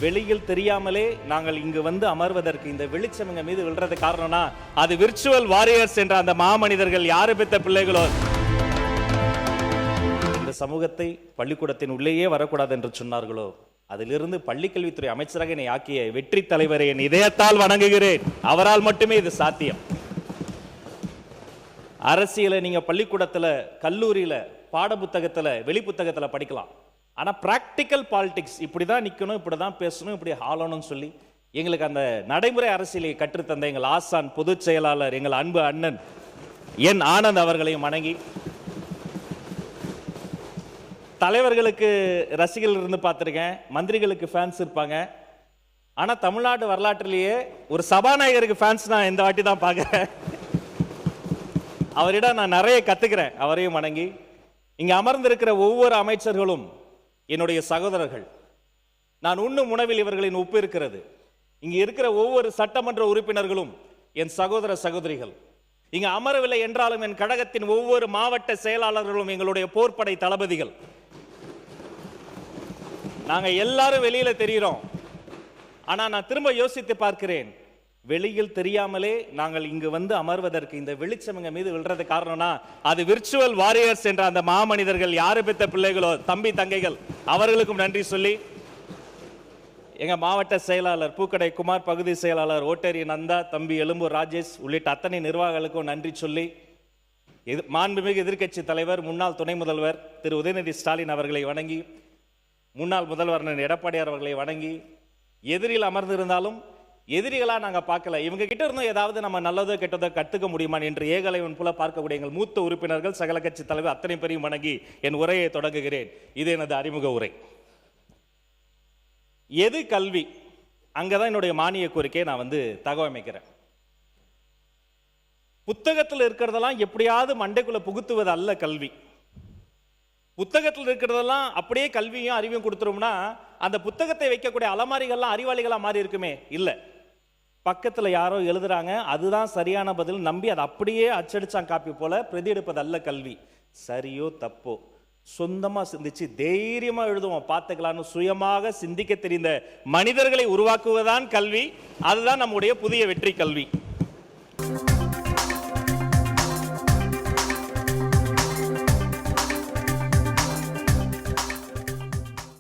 வெளியில் தெரியாமலே நாங்கள் இங்கு வந்து அமர்வதற்கு இந்த வெளிச்சம் எங்க மீது விழுறது காரணம்னா அது விர்ச்சுவல் வாரியர்ஸ் என்ற அந்த மாமனிதர்கள் யாரு பெற்ற பிள்ளைகளோ. இந்த சமூகத்தை பள்ளிக்கூடத்தின் உள்ளேயே வரக்கூடாது என்று சொன்னார்களோ அதிலிருந்து பள்ளிக்கல்வித்துறை அமைச்சராக என்னை ஆக்கிய வெற்றி தலைவரை என் இதயத்தால் வணங்குகிறேன். அவரால் மட்டுமே இது சாத்தியம். அரசியலை நீங்க பள்ளிக்கூடத்துல, கல்லூரியில, பாட புத்தகத்துல, வெளி புத்தகத்துல படிக்கலாம். ஆனா பிராக்டிக்கல் பாலிடிக்ஸ் இப்படிதான் நிக்கணும், இப்படிதான் பேசணும், இப்படி ஆளணும்னு சொல்லி எங்களுக்கு அந்த நடைமுறை அரசியலை கற்றுத்தந்த எங்கள் ஆசான் பொதுச் செயலாளர் எங்கள் அன்பு அண்ணன் என் ஆனந்த் அவர்களையும் வணங்கி, தலைவர்களுக்கு ரசிகர்கள் இருந்து பார்த்திருக்கேன், மந்திரிகளுக்கு ஃபேன்ஸ் இருப்பாங்க. ஆனா தமிழ்நாடு வரலாற்றிலேயே ஒரு சபாநாயகருக்கு ஃபேன்ஸ் நான் இந்த வாட்டி தான் பார்க்கிறேன். அவரிடம் நான் நிறைய கத்துக்கிறேன். அவரையும் வணங்கி, இங்க அமர்ந்திருக்கிற ஒவ்வொரு அமைச்சர்களும் என்னுடைய சகோதரர்கள். நான் உண்ணும் உணவில் இவர்களின் உப்பு இருக்கிறது. இங்க இருக்கிற ஒவ்வொரு சட்டமன்ற உறுப்பினர்களும் என் சகோதர சகோதரிகள். இங்க அமரவில்லை என்றாலும் என் கழகத்தின் ஒவ்வொரு மாவட்ட செயலாளர்களும் எங்களுடைய போர்ப்படை தளபதிகள். நாங்க எல்லாரும் வெளியில தெரிகிறோம். ஆனா நான் திரும்ப யோசித்து பார்க்கிறேன், வெளியில் தெரியாமலே நாங்கள் இங்கு வந்து அமர்வதற்கு இந்த வெளிச்சம் எங்க மீது விழுறது காரணம்னா அது விர்ச்சுவல் வாரியர்ஸ் என்ற அந்த மாமனிதர்கள் யாரு பெற்ற பிள்ளைகளோ, தம்பி தங்கைகள், அவர்களுக்கும் நன்றி சொல்லி, எங்க மாவட்ட செயலாளர் பூக்கடை குமார், பகுதி செயலாளர் ஓட்டேரி நந்தா, தம்பி எழும்பூர் ராஜேஷ் உள்ளிட்ட அத்தனை நிர்வாகிகளுக்கும் நன்றி சொல்லி, மாண்புமிகு எதிர்க்கட்சி தலைவர் முன்னாள் துணை முதல்வர் திரு உதயநிதி ஸ்டாலின் அவர்களை வணங்கி, முன்னாள் முதல்வர் எடப்பாடியார் அவர்களை வணங்கி, எதிரில் அமர்ந்திருந்தாலும் எதிரிகளா நாங்க பார்க்கல, இவங்க கிட்ட இருந்தும் ஏதாவது நம்ம நல்லதோ கெட்டதோ கத்துக்க முடியுமா என்று ஏகலைவன் போல பார்க்கக்கூடிய எங்கள் மூத்த உறுப்பினர்கள், சகல கட்சி தலைவர் அத்தனை பேரையும் வணங்கி என் உரையை தொடங்குகிறேன். இது எனது அறிமுக உரை. எது கல்வி? அங்கதான் என்னுடைய மானிய கோரிக்கையை நான் வந்து தகவமைக்கிறேன். புத்தகத்தில் இருக்கிறதெல்லாம் எப்படியாவது மண்டைக்குள்ள புகுத்துவது அல்ல கல்வி. புத்தகத்தில் இருக்கிறதெல்லாம் அப்படியே கல்வியும் அறிவையும் கொடுத்துரும்னா அந்த புத்தகத்தை வைக்கக்கூடிய அலமாரிகள்லாம் அறிவாளிகளா மாறி இருக்குமே? இல்லை. பக்கத்தில் யாரோ எழுதுறாங்க, அதுதான் சரியான பதில் நம்பி அதை அப்படியே அச்சடிச்சான் காப்பி போல பிரதி எடுப்பது அல்ல கல்வி. சரியோ தப்போ சொந்தமா சிந்திச்சு தைரியமா எழுதுவோம், பார்த்துக்கலான்னு சுயமாக சிந்திக்க தெரிந்த மனிதர்களை உருவாக்குவதுதான் கல்வி. அதுதான் நம்முடைய புதிய வெற்றி கல்வி.